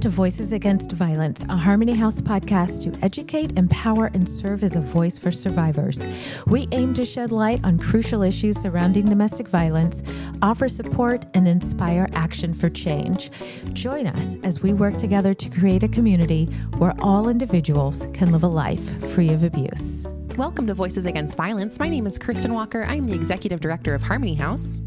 Welcome to Voices Against Violence, a Harmony House podcast to educate, empower, and serve as a voice for survivors. We aim to shed light on crucial issues surrounding domestic violence, offer support, and inspire action for change. Join us as we work together to create a community where all individuals can live a life free of abuse. Welcome to Voices Against Violence. My name is Kirstyn Walker. I'm the Executive Director of Harmony House.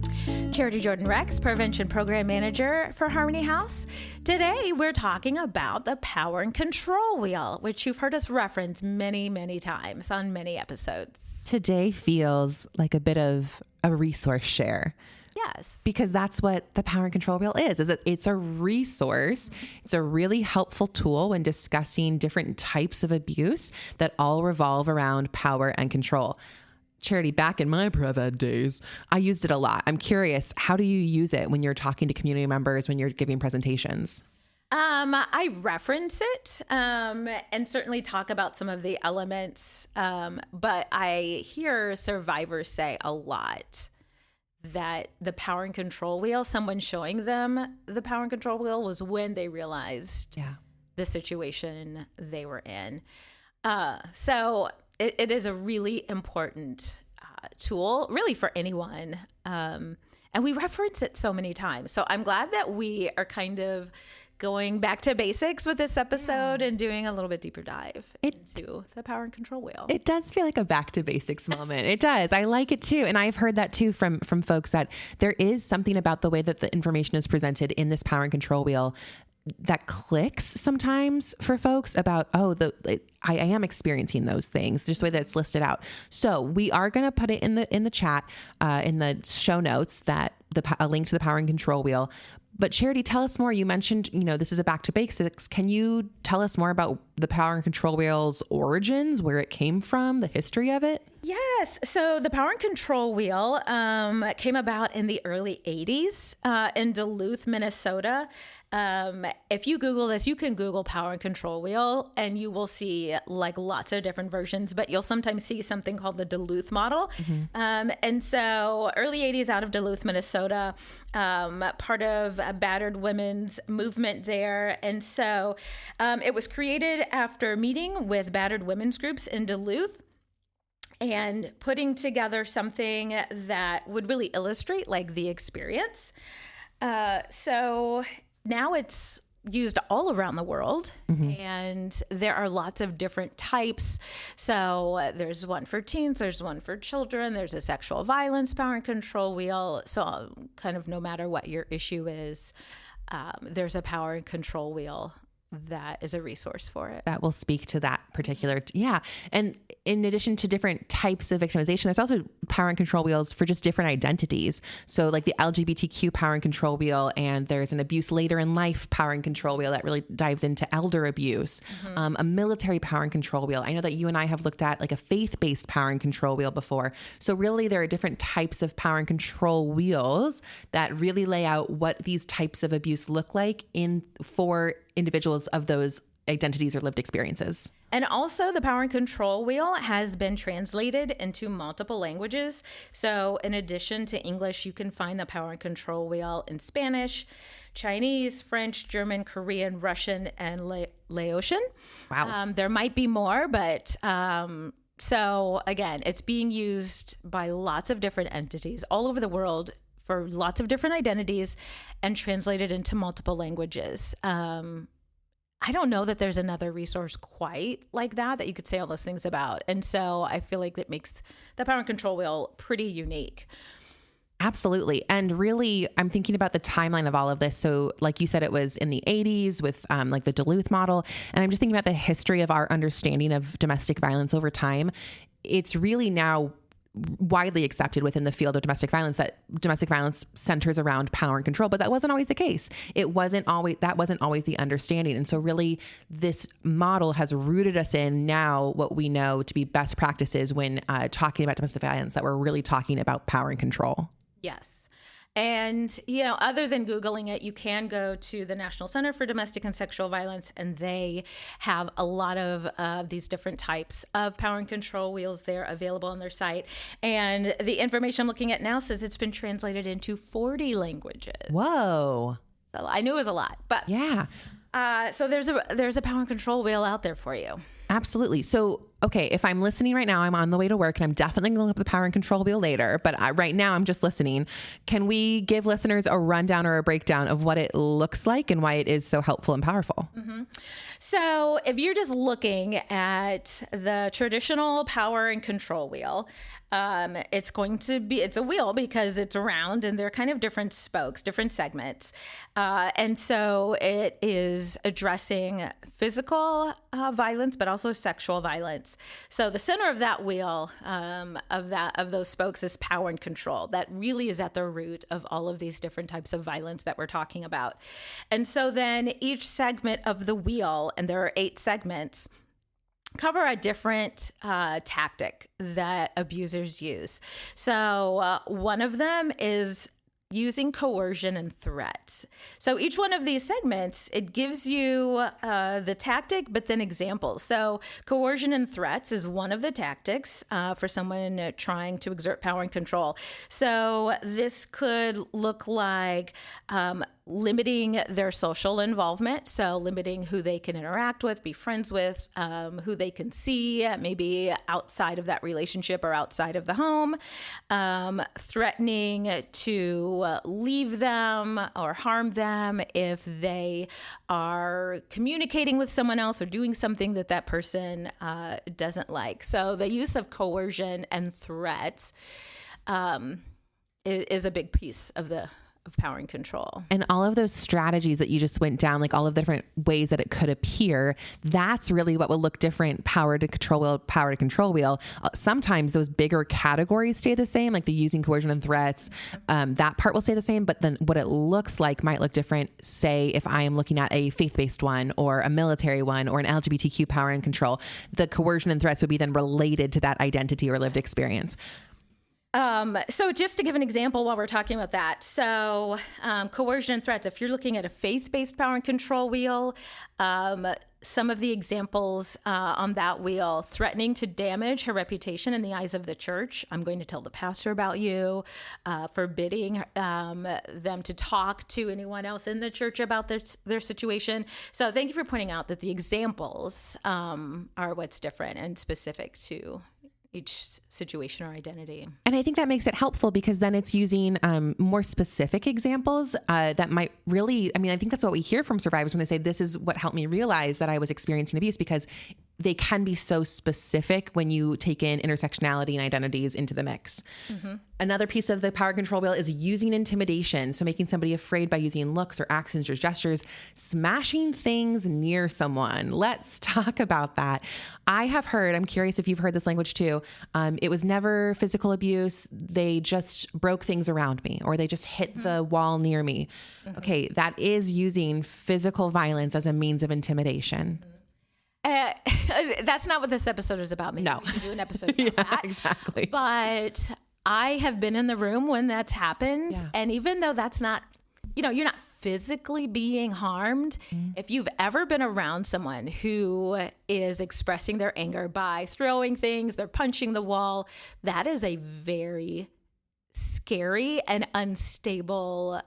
Charity Jordan Rex, Prevention Program Manager for Harmony House. Today, we're talking about the power and control wheel, which you've heard us reference many, many times on many episodes. Today feels like a bit of a resource share. Yes. Because that's what the power and control wheel is it's a resource. It's a really helpful tool when discussing different types of abuse that all revolve around power and control. Charity, back in my Prev days, I used it a lot. I'm curious, how do you use it when you're talking to community members, when you're giving presentations? I reference it and certainly talk about some of the elements, but I hear survivors say a lot that the power and control wheel, someone showing them the power and control wheel was when they realized the situation they were in. So it is a really important tool, really, for anyone. And we reference it so many times. So I'm glad that we are kind of going back to basics with this episode and doing a little bit deeper dive into the power and control wheel. It does feel like a back to basics moment. It does. I like it too. And I've heard that too from folks that there is something about the way that the information is presented in this power and control wheel that clicks sometimes for folks about, I am experiencing those things, just the way that it's listed out. So we are going to put it in the chat, in the show notes, that a link to the power and control wheel. But Charity, tell us more. You mentioned, this is a back to basics. Can you tell us more about the power and control wheel's origins, where it came from, the history of it? Yes. So the power and control wheel came about in the early 80s in Duluth, Minnesota. If you Google this, you can Google power and control wheel and you will see like lots of different versions, but you'll sometimes see something called the Duluth model. Mm-hmm. And so early 80s out of Duluth, Minnesota, part of a battered women's movement there. And so it was created after meeting with battered women's groups in Duluth and putting together something that would really illustrate like the experience. So now it's used all around the world, and there are lots of different types. So there's one for teens, there's one for children, there's a sexual violence power and control wheel. So kind of no matter what your issue is, there's a power and control wheel that is a resource for it. That will speak to that particular, And in addition to different types of victimization, there's also power and control wheels for just different identities. So like the LGBTQ power and control wheel, and there's an abuse later in life power and control wheel that really dives into elder abuse, a military power and control wheel. I know that you and I have looked at like a faith-based power and control wheel before. So really there are different types of power and control wheels that really lay out what these types of abuse look like for individuals of those identities or lived experiences. And also the power and control wheel has been translated into multiple languages. So in addition to English, you can find the power and control wheel in Spanish, Chinese, French, German, Korean, Russian, and Laotian. Wow. There might be more, but so again, it's being used by lots of different entities all over the world for lots of different identities and translated into multiple languages. I don't know that there's another resource quite like that you could say all those things about. And so I feel like that makes the power and control wheel pretty unique. Absolutely. And really, I'm thinking about the timeline of all of this. So like you said, it was in the 80s with like the Duluth model. And I'm just thinking about the history of our understanding of domestic violence over time. It's really now widely accepted within the field of domestic violence that domestic violence centers around power and control, but that wasn't always the case. That wasn't always the understanding. And so really this model has rooted us in now what we know to be best practices when talking about domestic violence, that we're really talking about power and control. Yes. And, other than Googling it, you can go to the National Center for Domestic and Sexual Violence, and they have a lot of these different types of power and control wheels there available on their site. And the information I'm looking at now says it's been translated into 40 languages. Whoa. So I knew it was a lot, but yeah. So there's a power and control wheel out there for you. Absolutely. So, okay, if I'm listening right now, I'm on the way to work and I'm definitely going to look up the power and control wheel later, but right now I'm just listening. Can we give listeners a rundown or a breakdown of what it looks like and why it is so helpful and powerful? Mm-hmm. So if you're just looking at the traditional power and control wheel, it's a wheel because it's round and they're kind of different spokes, different segments. And so it is addressing physical violence, but also sexual violence. So the center of that wheel, of those spokes, is power and control. That really is at the root of all of these different types of violence that we're talking about. And so then each segment of the wheel, and there are 8 segments, cover a different tactic that abusers use. So one of them is using coercion and threats. So each one of these segments, it gives you the tactic, but then examples. So coercion and threats is one of the tactics for someone trying to exert power and control. So this could look like limiting their social involvement. So limiting who they can interact with, be friends with, who they can see, maybe outside of that relationship or outside of the home, threatening to leave them or harm them if they are communicating with someone else or doing something that person doesn't like. So the use of coercion and threats is a big piece of power and control. And all of those strategies that you just went down, like all of the different ways that it could appear, that's really what will look different. Power to control wheel. Sometimes those bigger categories stay the same, like the using coercion and threats. That part will stay the same, but then what it looks like might look different. Say if I am looking at a faith-based one or a military one or an LGBTQ power and control, the coercion and threats would be then related to that identity or lived experience. So just to give an example while we're talking about that. So coercion and threats, if you're looking at a faith-based power and control wheel, some of the examples on that wheel: threatening to damage her reputation in the eyes of the church. I'm going to tell the pastor about you, forbidding them to talk to anyone else in the church about their situation. So thank you for pointing out that the examples are what's different and specific to each situation or identity. And I think that makes it helpful because then it's using more specific examples that might really, I think that's what we hear from survivors when they say, this is what helped me realize that I was experiencing abuse, because they can be so specific when you take in intersectionality and identities into the mix. Mm-hmm. Another piece of the power control wheel is using intimidation. So making somebody afraid by using looks or actions or gestures, smashing things near someone. Let's talk about that. I have heard, I'm curious if you've heard this language too. It was never physical abuse. They just broke things around me, or they just hit the wall near me. Mm-hmm. Okay. That is using physical violence as a means of intimidation. Mm-hmm. That's not what this episode is about. Maybe we should do an episode about that. Exactly. But I have been in the room when that's happened. Yeah. And even though that's not, you're not physically being harmed, if you've ever been around someone who is expressing their anger by throwing things, they're punching the wall, that is a very scary and unstable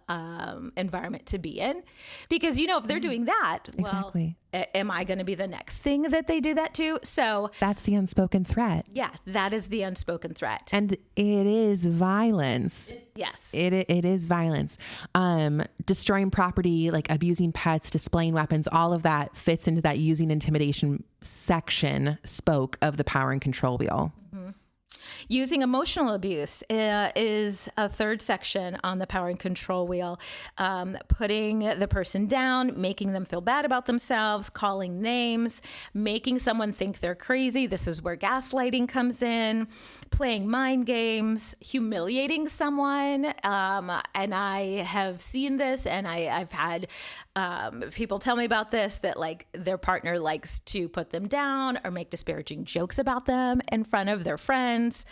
environment to be in, because if they're doing that, exactly. Well, am I going to be the next thing that they do that to? So that's the unspoken threat. Yeah, that is the unspoken threat, and it is violence. Yes, it is violence. Destroying property, like abusing pets, displaying weapons, all of that fits into that using intimidation spoke of the power and control wheel. Mm-hmm. Using emotional abuse is a third section on the power and control wheel. Putting the person down, making them feel bad about themselves, calling names, making someone think they're crazy. This is where gaslighting comes in. Playing mind games, humiliating someone. And I have seen this, and I've had people tell me about this, that like their partner likes to put them down or make disparaging jokes about them in front of their friends friends,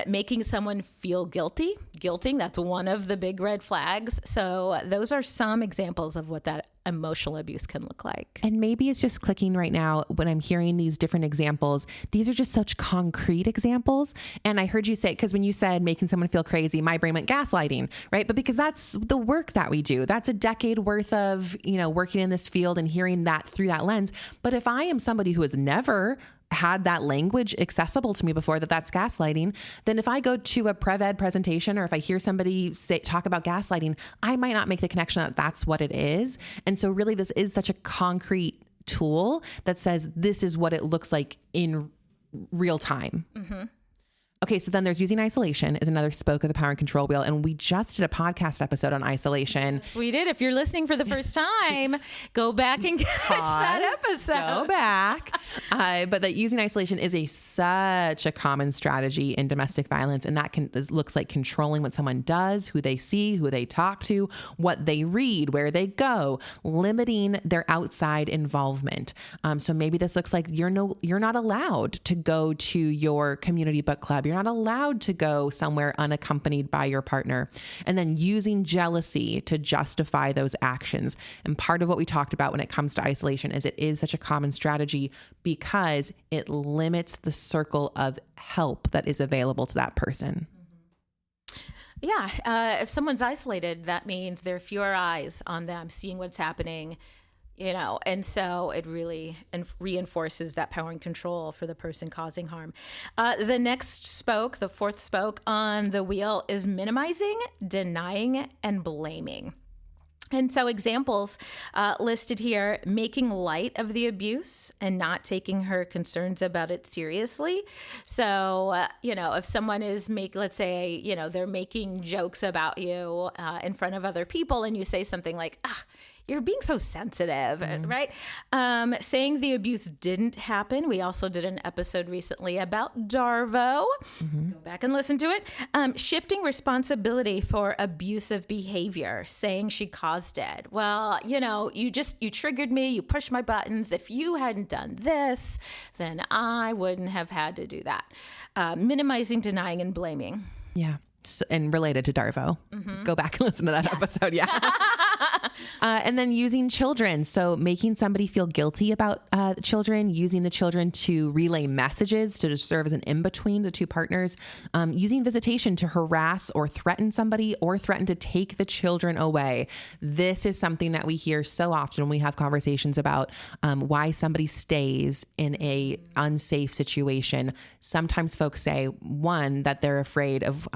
making someone feel guilting. That's one of the big red flags. So those are some examples of what that emotional abuse can look like. And maybe it's just clicking right now when I'm hearing these different examples. These are just such concrete examples. And I heard you say, because when you said making someone feel crazy, my brain went gaslighting, right? But because that's the work that we do. That's a decade worth of, working in this field and hearing that through that lens. But if I am somebody who has never had that language accessible to me before, that's gaslighting, then if I go to a Prev Ed presentation, or if I hear somebody talk about gaslighting, I might not make the connection that that's what it is. And so really this is such a concrete tool that says this is what it looks like in real time. Mm-hmm. Okay, so then there's using isolation is another spoke of the power and control wheel. And we just did a podcast episode on isolation. Yes, we did. If you're listening for the first time, go back and catch that episode. Go back. But that using isolation is such a common strategy in domestic violence. And that looks like controlling what someone does, who they see, who they talk to, what they read, where they go, limiting their outside involvement. So maybe this looks like you're not allowed to go to your community book club. You're not allowed to go somewhere unaccompanied by your partner. And then using jealousy to justify those actions. And part of what we talked about when it comes to isolation is it is such a common strategy because it limits the circle of help that is available to that person. Yeah. If someone's isolated, that means there are fewer eyes on them seeing what's happening. And so it really reinforces that power and control for the person causing harm. The next spoke, the fourth spoke on the wheel, is minimizing, denying, and blaming. And so examples listed here: making light of the abuse and not taking her concerns about it seriously. So, if someone is let's say, they're making jokes about you in front of other people, and you say something like, you're being so sensitive, right? Saying the abuse didn't happen. We also did an episode recently about Darvo. Go back and listen to it. Shifting responsibility for abusive behavior, saying she caused it. Well, you triggered me, you pushed my buttons. If you hadn't done this, then I wouldn't have had to do that. Minimizing, denying, and blaming. Yeah. And related to Darvo. Go back and listen to that episode. Yeah. And then using children. So making somebody feel guilty about children, using the children to relay messages to serve as an in-between the two partners, using visitation to harass or threaten somebody or threaten to take the children away. This is something that we hear so often when we have conversations about why somebody stays in a unsafe situation. Sometimes folks say, one, that they're afraid of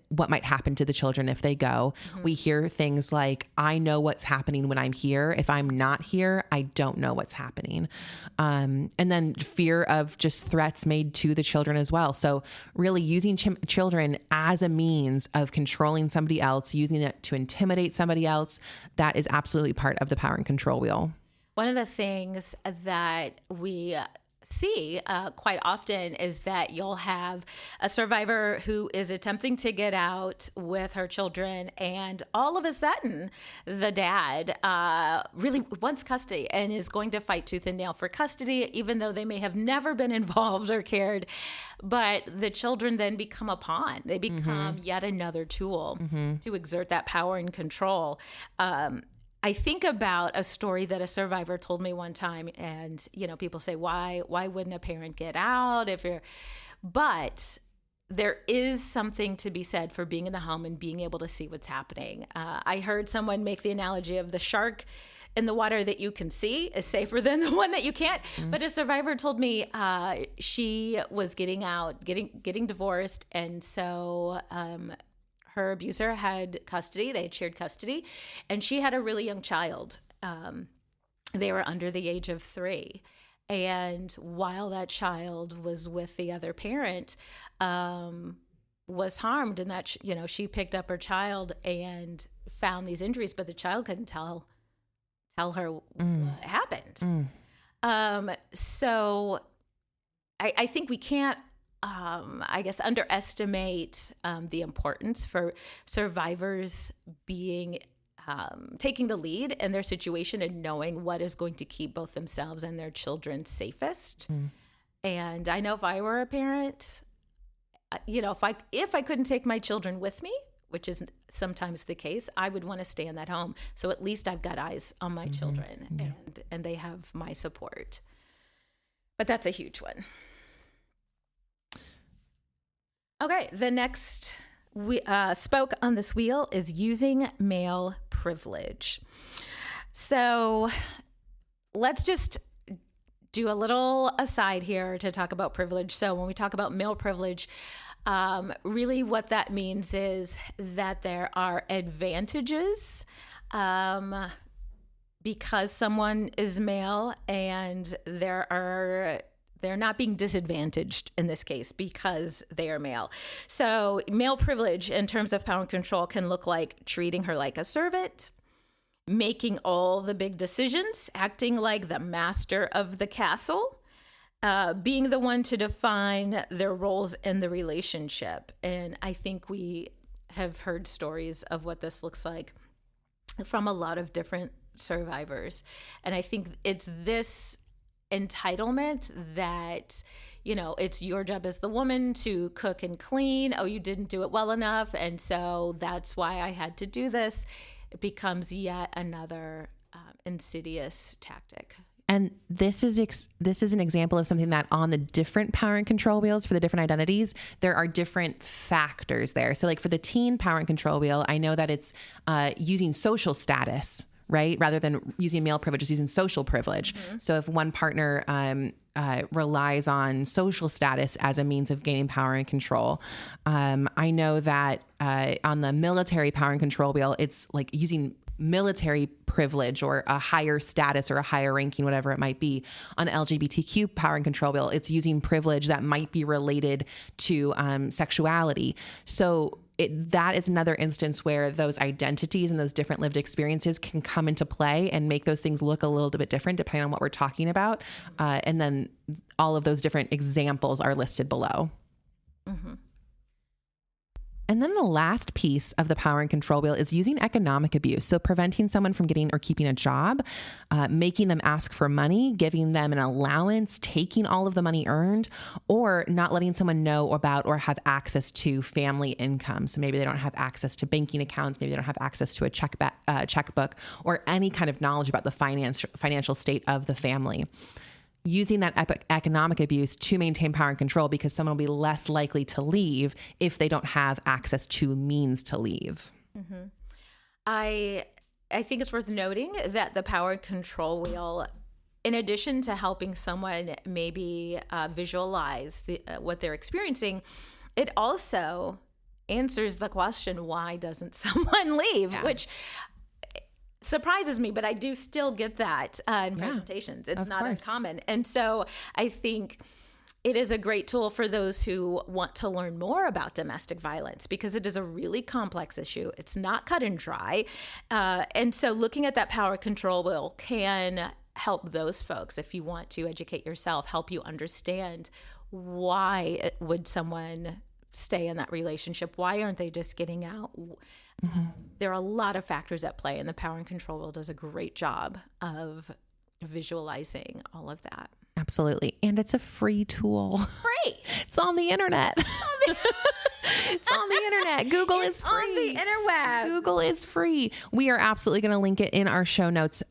what might happen to the children if they go. We hear things like, I know what's happening when I'm here. If I'm not here, I don't know what's happening. And then fear of just threats made to the children as well. So really using children as a means of controlling somebody else, using it to intimidate somebody else, that is absolutely part of the power and control wheel. One of the things that we see quite often is that you'll have a survivor who is attempting to get out with her children, and all of a sudden the dad really wants custody and is going to fight tooth and nail for custody, even though they may have never been involved or cared. But the children then become a pawn. They become yet another tool to exert that power and control. I think about a story that a survivor told me one time, and people say, why wouldn't a parent get out but there is something to be said for being in the home and being able to see what's happening. I heard someone make the analogy of the shark in the water that you can see is safer than the one that you can't. But a survivor told me she was getting divorced, and so her abuser had custody. They had shared custody, and she had a really young child. They were under the age of 3. And while that child was with the other parent, was harmed, and that, she picked up her child and found these injuries, but the child couldn't tell her what happened. So I think we can't, underestimate the importance for survivors being taking the lead in their situation and knowing what is going to keep both themselves and their children safest. And I know if I were a parent, if I couldn't take my children with me, which is sometimes the case, I would want to stay in that home. So at least I've got eyes on my children and they have my support. But that's a huge one. Okay, the next spoke on this wheel is using male privilege. So let's just do a little aside here to talk about privilege. So when we talk about male privilege, really what that means is that there are advantages because someone is male, and they're not being disadvantaged in this case because they are male. So male privilege in terms of power and control can look like treating her like a servant, making all the big decisions, acting like the master of the castle, being the one to define their roles in the relationship. And I think we have heard stories of what this looks like from a lot of different survivors. And I think it's this entitlement that, it's your job as the woman to cook and clean. Oh, you didn't do it well enough. And so that's why I had to do this. It becomes yet another insidious tactic. And this is an example of something that on the different power and control wheels for the different identities, there are different factors there. So like for the teen power and control wheel, I know that it's using social status, right? Rather than using male privilege, it's using social privilege. Mm-hmm. So if one partner relies on social status as a means of gaining power and control, I know that on the military power and control wheel, it's like using military privilege or a higher status or a higher ranking, whatever it might be. On LGBTQ power and control wheel, it's using privilege that might be related to sexuality. So that is another instance where those identities and those different lived experiences can come into play and make those things look a little bit different depending on what we're talking about. And then all of those different examples are listed below. Mm-hmm. And then the last piece of the power and control wheel is using economic abuse. So preventing someone from getting or keeping a job, making them ask for money, giving them an allowance, taking all of the money earned, or not letting someone know about or have access to family income. So maybe they don't have access to banking accounts, maybe they don't have access to a checkbook, or any kind of knowledge about the financial state of the family. Using that economic abuse to maintain power and control, because someone will be less likely to leave if they don't have access to means to leave. Mm-hmm. I think it's worth noting that the power and control wheel, in addition to helping someone maybe visualize what they're experiencing, it also answers the question, why doesn't someone leave? Yeah. Which surprises me, but I do still get that in presentations. It's not uncommon. And so I think it is a great tool for those who want to learn more about domestic violence, because it is a really complex issue. It's not cut and dry. And so looking at that power control wheel can help those folks, if you want to educate yourself, help you understand why would someone stay in that relationship? Why aren't they just getting out? Mm-hmm. There are a lot of factors at play, and the power and control wheel does a great job of visualizing all of that. Absolutely. And it's a free tool. Free. It's on the internet. It's on the internet. Google is free. On the interweb. Google is free. We are absolutely going to link it in our show notes.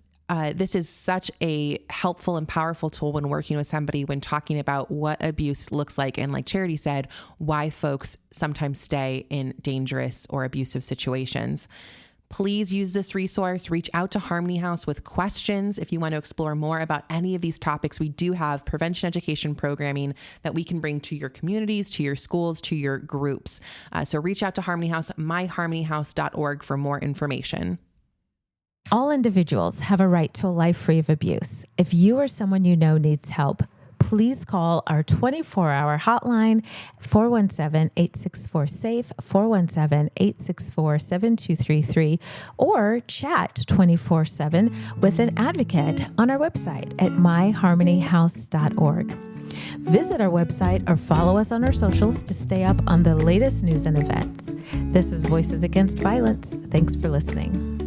This is such a helpful and powerful tool when working with somebody, when talking about what abuse looks like. And like Charity said, why folks sometimes stay in dangerous or abusive situations. Please use this resource. Reach out to Harmony House with questions. If you want to explore more about any of these topics, we do have prevention education programming that we can bring to your communities, to your schools, to your groups. So reach out to Harmony House, myharmonyhouse.org for more information. All individuals have a right to a life free of abuse. If you or someone you know needs help, please call our 24-hour hotline, 417-864-SAFE, 417-864-7233, or chat 24/7 with an advocate on our website at myharmonyhouse.org. Visit our website or follow us on our socials to stay up on the latest news and events. This is Voices Against Violence. Thanks for listening.